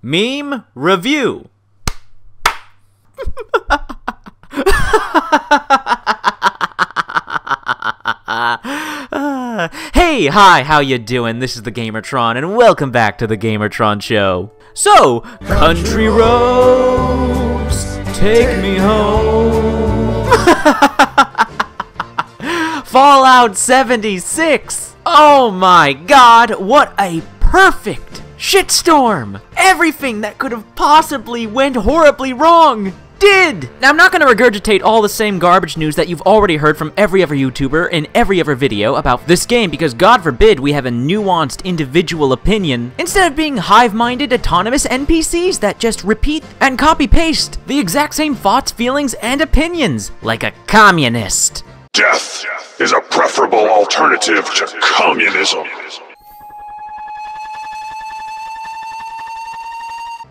Meme Review. Hey, hi, how you doing? This is the Gamertron, and welcome back to the Gamertron Show. So, country roads, take me home. Fallout 76! Oh my god, what a perfect shitstorm! Everything that could have possibly went horribly wrong did! Now, I'm not going to regurgitate all the same garbage news that you've already heard from every other YouTuber in every other video about this game, because God forbid we have a nuanced individual opinion, instead of being hive-minded autonomous NPCs that just repeat and copy-paste the exact same thoughts, feelings, and opinions, like a communist. Death is a preferable alternative to communism.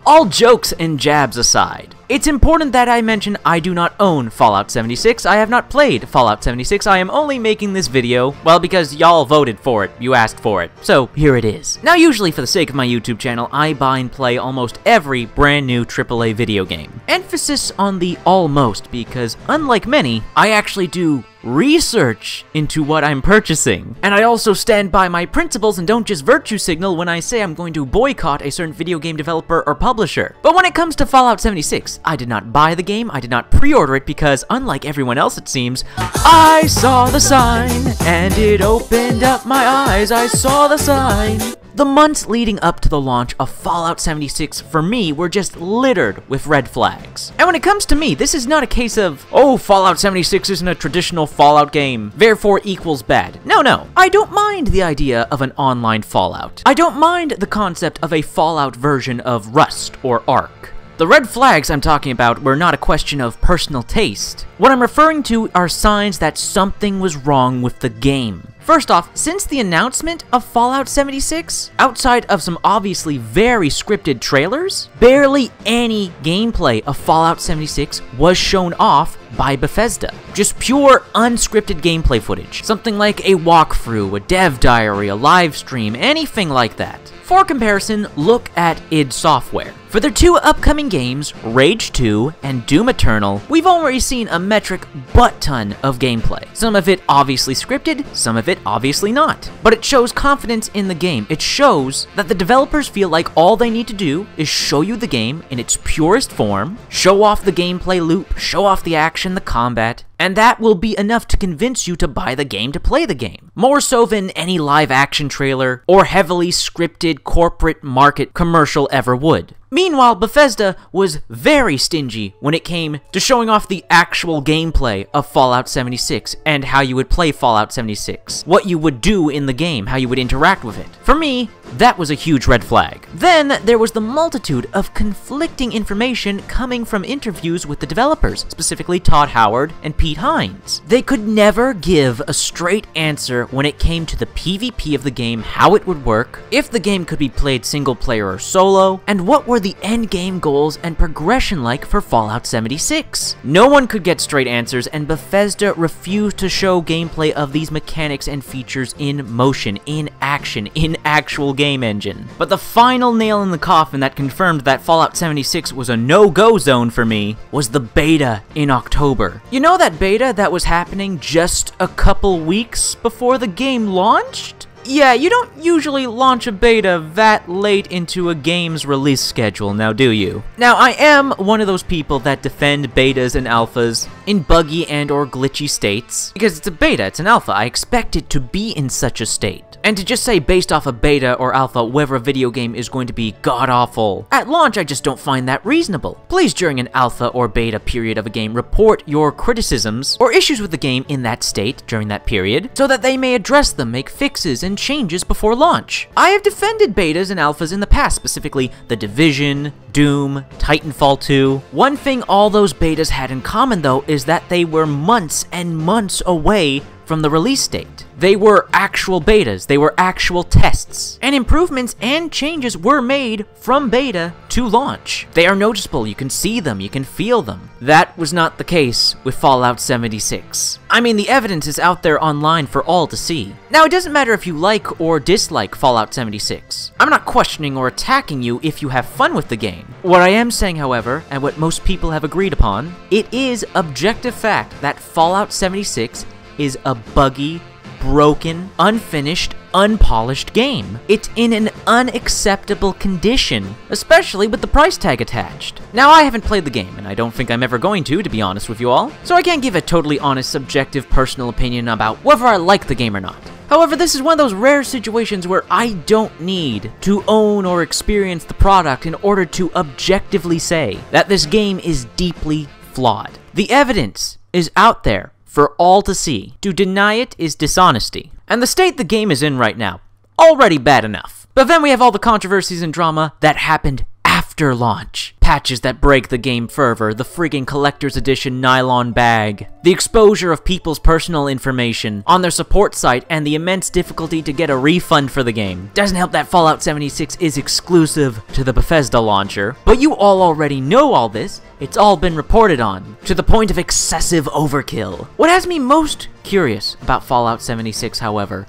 All jokes and jabs aside, it's important that I mention I do not own Fallout 76. I have not played Fallout 76. I am only making this video, well, because y'all voted for it. You asked for it. So, here it is. Now, usually for the sake of my YouTube channel, I buy and play almost every brand new AAA video game. Emphasis on the almost, because unlike many, I actually do research into what I'm purchasing. And I also stand by my principles and don't just virtue signal when I say I'm going to boycott a certain video game developer or publisher. But when it comes to Fallout 76, I did not buy the game, I did not pre-order it because, unlike everyone else it seems, I saw the sign and it opened up my eyes. I saw the sign. The months leading up to the launch of Fallout 76 for me were just littered with red flags. And when it comes to me, this is not a case of, oh, Fallout 76 isn't a traditional Fallout game, therefore equals bad. No. I don't mind the idea of an online Fallout. I don't mind the concept of a Fallout version of Rust or Ark. The red flags I'm talking about were not a question of personal taste. What I'm referring to are signs that something was wrong with the game. First off, since the announcement of Fallout 76, outside of some obviously very scripted trailers, barely any gameplay of Fallout 76 was shown off by Bethesda. Just pure unscripted gameplay footage. Something like a walkthrough, a dev diary, a live stream, anything like that. For comparison, look at id Software. For their two upcoming games, Rage 2 and Doom Eternal, we've already seen a metric butt-ton of gameplay. Some of it obviously scripted, some of it obviously not. But it shows confidence in the game. It shows that the developers feel like all they need to do is show you the game in its purest form, show off the gameplay loop, show off the action, the combat, and that will be enough to convince you to buy the game to play the game. More so than any live-action trailer or heavily scripted corporate market commercial ever would. Meanwhile, Bethesda was very stingy when it came to showing off the actual gameplay of Fallout 76 and how you would play Fallout 76, what you would do in the game, how you would interact with it. For me, that was a huge red flag. Then there was the multitude of conflicting information coming from interviews with the developers, specifically Todd Howard and Pete Hines. They could never give a straight answer when it came to the PvP of the game, how it would work, if the game could be played single player or solo, and what were the end game goals and progression like for Fallout 76. No one could get straight answers, and Bethesda refused to show gameplay of these mechanics and features in motion, in action, in actual game engine. But the final nail in the coffin that confirmed that Fallout 76 was a no-go zone for me was the beta in October. You know that beta that was happening just a couple weeks before the game launched? Yeah, you don't usually launch a beta that late into a game's release schedule, now do you? Now, I am one of those people that defend betas and alphas in buggy and or glitchy states, because it's a beta, it's an alpha, I expect it to be in such a state. And to just say based off a beta or alpha whether a video game is going to be god-awful at launch, I just don't find that reasonable. Please, during an alpha or beta period of a game, report your criticisms or issues with the game in that state during that period, so that they may address them, make fixes, and changes before launch. I have defended betas and alphas in the past, specifically The Division, Doom, Titanfall 2. One thing all those betas had in common, though, is that they were months and months away from the release date. They were actual betas, they were actual tests, and improvements and changes were made from beta to launch. They are noticeable, you can see them, you can feel them. That was not the case with Fallout 76. I mean, the evidence is out there online for all to see. Now, it doesn't matter if you like or dislike Fallout 76. I'm not questioning or attacking you if you have fun with the game. What I am saying, however, and what most people have agreed upon, it is objective fact that Fallout 76 is a buggy, broken, unfinished, unpolished game. It's in an unacceptable condition, especially with the price tag attached. Now, I haven't played the game, and I don't think I'm ever going to be honest with you all, so I can't give a totally honest, subjective, personal opinion about whether I like the game or not. However, this is one of those rare situations where I don't need to own or experience the product in order to objectively say that this game is deeply flawed. The evidence is out there for all to see. To deny it is dishonesty. And the state the game is in right now, already bad enough. But then we have all the controversies and drama that happened after launch. Patches that break the game fervor, the friggin' collector's edition nylon bag, the exposure of people's personal information on their support site, and the immense difficulty to get a refund for the game. Doesn't help that Fallout 76 is exclusive to the Bethesda launcher, but you all already know all this. It's all been reported on, to the point of excessive overkill. What has me most curious about Fallout 76, however,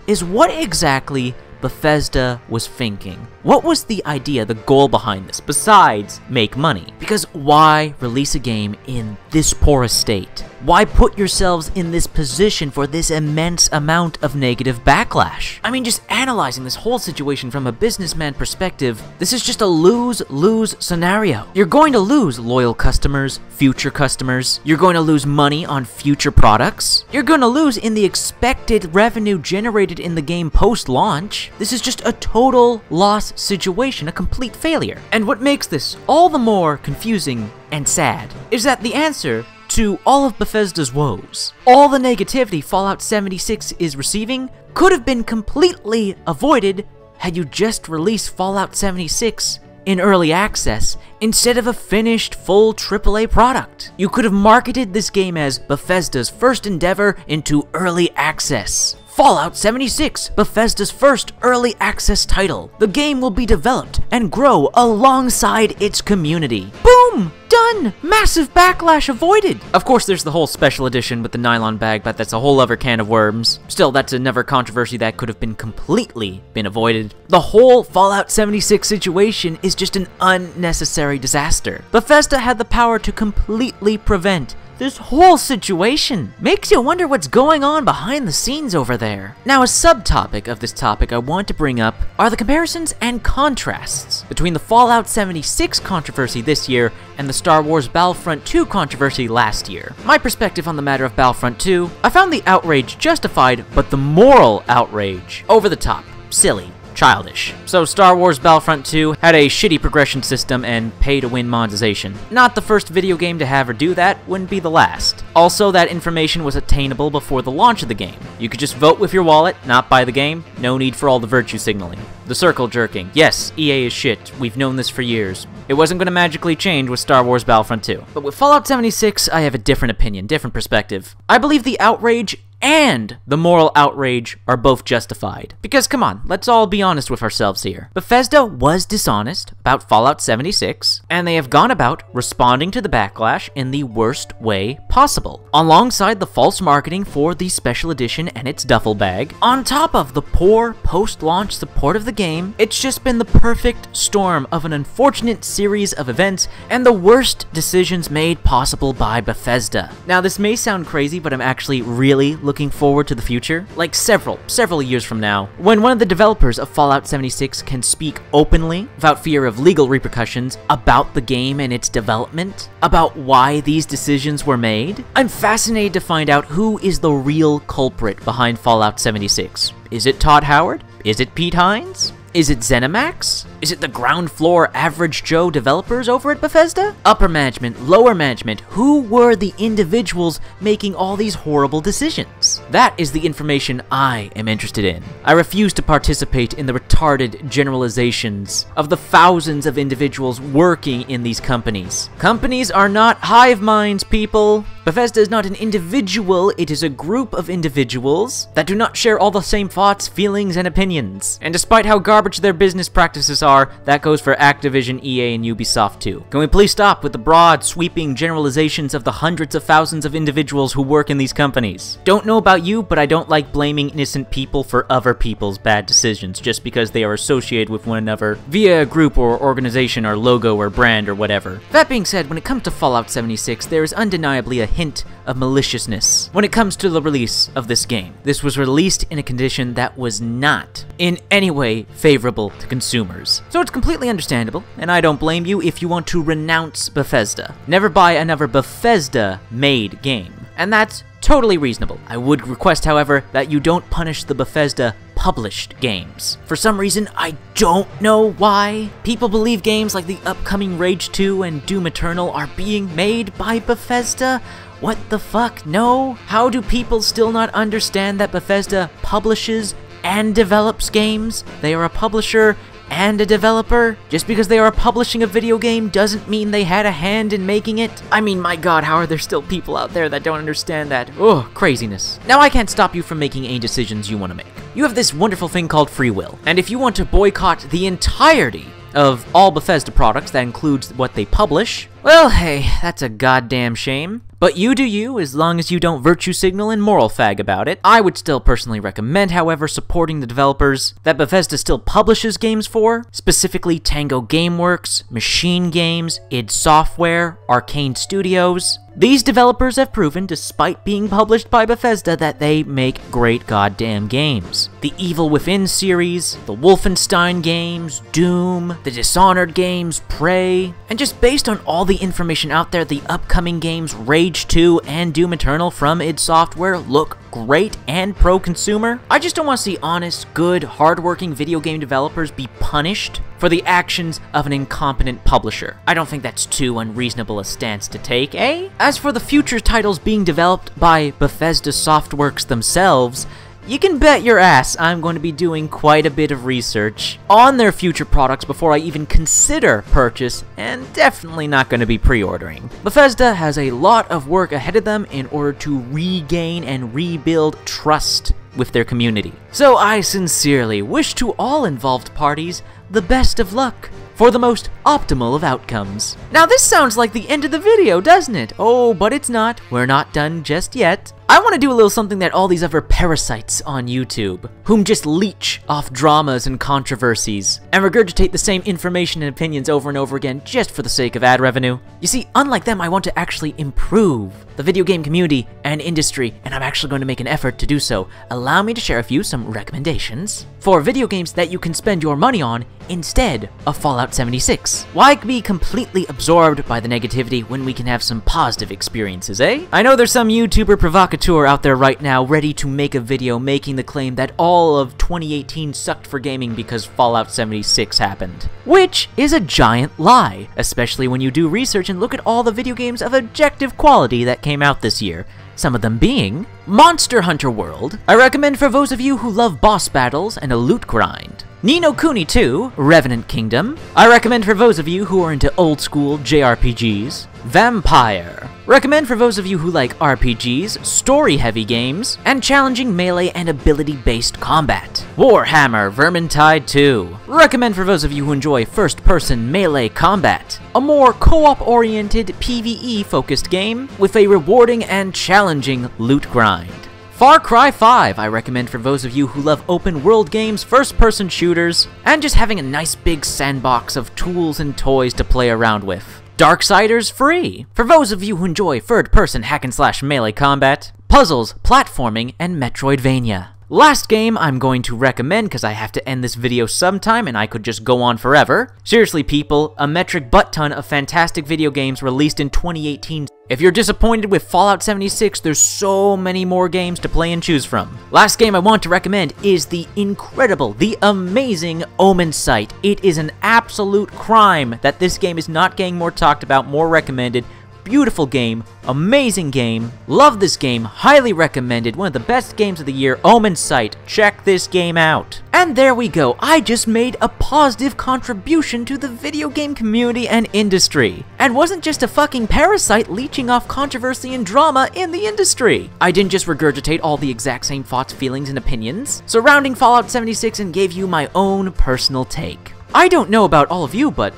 is what exactly Bethesda was thinking. What was the idea, the goal behind this, besides make money? Because why release a game in this poor a state? Why put yourselves in this position for this immense amount of negative backlash? I mean, just analyzing this whole situation from a businessman perspective, this is just a lose-lose scenario. You're going to lose loyal customers, future customers. You're going to lose money on future products. You're going to lose in the expected revenue generated in the game post-launch. This is just a total loss situation, a complete failure. And what makes this all the more confusing and sad is that the answer to all of Bethesda's woes, all the negativity Fallout 76 is receiving, could have been completely avoided had you just released Fallout 76 in early access instead of a finished full AAA product. You could have marketed this game as Bethesda's first endeavor into early access. Fallout 76, Bethesda's first early access title. The game will be developed and grow alongside its community. Boom! Done! Massive backlash avoided! Of course, there's the whole special edition with the nylon bag, but that's a whole other can of worms. Still, that's another controversy that could have been completely avoided. The whole Fallout 76 situation is just an unnecessary disaster. Bethesda had the power to completely prevent this whole situation. Makes you wonder what's going on behind the scenes over there. Now, a subtopic of this topic I want to bring up are the comparisons and contrasts between the Fallout 76 controversy this year and the Star Wars Battlefront 2 controversy last year. My perspective on the matter of Battlefront 2, I found the outrage justified, but the moral outrage over the top, silly, childish. So Star Wars Battlefront 2 had a shitty progression system and pay-to-win monetization. Not the first video game to have or do that, wouldn't be the last. Also, that information was attainable before the launch of the game. You could just vote with your wallet, not buy the game, no need for all the virtue signaling. The circle jerking. Yes, EA is shit, we've known this for years. It wasn't going to magically change with Star Wars Battlefront 2. But with Fallout 76, I have a different opinion, different perspective. I believe the outrage and the moral outrage are both justified. Because come on, let's all be honest with ourselves here. Bethesda was dishonest about Fallout 76, and they have gone about responding to the backlash in the worst way possible. Alongside the false marketing for the special edition and its duffel bag, on top of the poor post-launch support of the game, it's just been the perfect storm of an unfortunate series of events and the worst decisions made possible by Bethesda. Now, this may sound crazy, but I'm actually really looking forward to the future, like several years from now, when one of the developers of Fallout 76 can speak openly, without fear of legal repercussions, about the game and its development, about why these decisions were made. I'm fascinated to find out who is the real culprit behind Fallout 76. Is it Todd Howard? Is it Pete Hines? Is it ZeniMax? Is it the ground floor average Joe developers over at Bethesda? Upper management, lower management, who were the individuals making all these horrible decisions? That is the information I am interested in. I refuse to participate in the retarded generalizations of the thousands of individuals working in these companies. Companies are not hive minds, people. Bethesda is not an individual, it is a group of individuals that do not share all the same thoughts, feelings, and opinions. And despite how garbage their business practices are, that goes for Activision, EA, and Ubisoft too. Can we please stop with the broad, sweeping generalizations of the hundreds of thousands of individuals who work in these companies? Don't know about you, but I don't like blaming innocent people for other people's bad decisions just because they are associated with one another via a group or organization or logo or brand or whatever. That being said, when it comes to Fallout 76, there is undeniably a hint of maliciousness when it comes to the release of this game. This was released in a condition that was not in any way favorable to consumers. So it's completely understandable, and I don't blame you if you want to renounce Bethesda. Never buy another Bethesda-made game. And that's totally reasonable. I would request, however, that you don't punish the Bethesda published games. For some reason, I don't know why, people believe games like the upcoming Rage 2 and Doom Eternal are being made by Bethesda. What the fuck? No? How do people still not understand that Bethesda publishes and develops games? They are a publisher and a developer. Just because they are publishing a video game doesn't mean they had a hand in making it. I mean, my god, how are there still people out there that don't understand that? Ugh, craziness. Now, I can't stop you from making any decisions you want to make. You have this wonderful thing called free will, and if you want to boycott the entirety of all Bethesda products, that includes what they publish, well, hey, that's a goddamn shame. But you do you, as long as you don't virtue signal and moral fag about it. I would still personally recommend, however, supporting the developers that Bethesda still publishes games for, specifically Tango Gameworks, Machine Games, id Software, Arcane Studios. These developers have proven, despite being published by Bethesda, that they make great goddamn games. The Evil Within series, the Wolfenstein games, Doom, the Dishonored games, Prey, and just based on all the information out there, the upcoming games Rage 2 and Doom Eternal from id Software look great and pro-consumer. I just don't want to see honest, good, hardworking video game developers be punished for the actions of an incompetent publisher. I don't think that's too unreasonable a stance to take, eh? As for the future titles being developed by Bethesda Softworks themselves, you can bet your ass I'm going to be doing quite a bit of research on their future products before I even consider purchase, and definitely not going to be pre-ordering. Bethesda has a lot of work ahead of them in order to regain and rebuild trust with their community. So I sincerely wish to all involved parties the best of luck for the most optimal of outcomes. Now this sounds like the end of the video, doesn't it? Oh, but it's not. We're not done just yet. I want to do a little something that all these other parasites on YouTube, whom just leech off dramas and controversies, and regurgitate the same information and opinions over and over again just for the sake of ad revenue. You see, unlike them, I want to actually improve the video game community and industry, and I'm actually going to make an effort to do so. Allow me to share with you some recommendations for video games that you can spend your money on instead of Fallout 76. Why be completely absorbed by the negativity when we can have some positive experiences, eh? I know there's some YouTuber provocateur out there right now ready to make a video making the claim that all of 2018 sucked for gaming because Fallout 76 happened. Which is a giant lie, especially when you do research and look at all the video games of objective quality that came out this year. Some of them being Monster Hunter World. I recommend for those of you who love boss battles and a loot grind. Ni no Kuni 2, Revenant Kingdom. I recommend for those of you who are into old school JRPGs. Vampire. Recommend for those of you who like RPGs, story-heavy games, and challenging melee and ability-based combat. Warhammer Vermintide 2. Recommend for those of you who enjoy first-person melee combat. A more co-op-oriented PvE-focused game with a rewarding and challenging loot grind. Far Cry 5, I recommend for those of you who love open world games, first-person shooters, and just having a nice big sandbox of tools and toys to play around with. Darksiders Free, for those of you who enjoy third-person hack-and-slash melee combat, puzzles, platforming, and Metroidvania. Last game I'm going to recommend, because I have to end this video sometime and I could just go on forever. Seriously people, a metric butt ton of fantastic video games released in 2018. If you're disappointed with Fallout 76, there's so many more games to play and choose from. Last game I want to recommend is the incredible, the amazing Omen Sight. It is an absolute crime that this game is not getting more talked about, more recommended. Beautiful game, amazing game, love this game, highly recommended, one of the best games of the year, Omen Sight. Check this game out. And there we go, I just made a positive contribution to the video game community and industry, and wasn't just a fucking parasite leeching off controversy and drama in the industry. I didn't just regurgitate all the exact same thoughts, feelings, and opinions surrounding Fallout 76 and gave you my own personal take. I don't know about all of you, but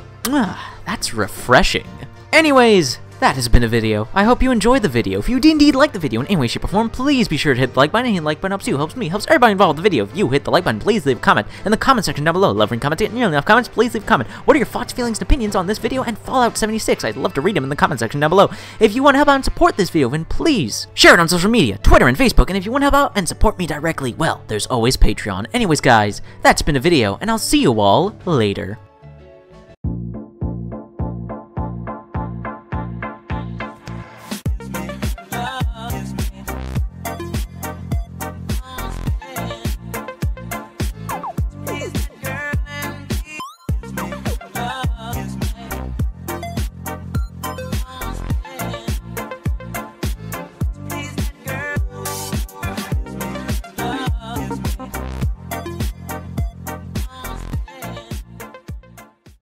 that's refreshing. Anyways, that has been a video. I hope you enjoyed the video. If you did indeed like the video in any way, shape, or form, please be sure to hit the like button. And the like button helps you, helps me, helps everybody involved in the video. If you hit the like button, please leave a comment in the comment section down below. Love reading comments. If you don't have comments, please leave a comment. What are your thoughts, feelings, and opinions on this video and Fallout 76? I'd love to read them in the comment section down below. If you want to help out and support this video, then please share it on social media, Twitter and Facebook. And if you want to help out and support me directly, well, there's always Patreon. Anyways, guys, that's been a video, and I'll see you all later.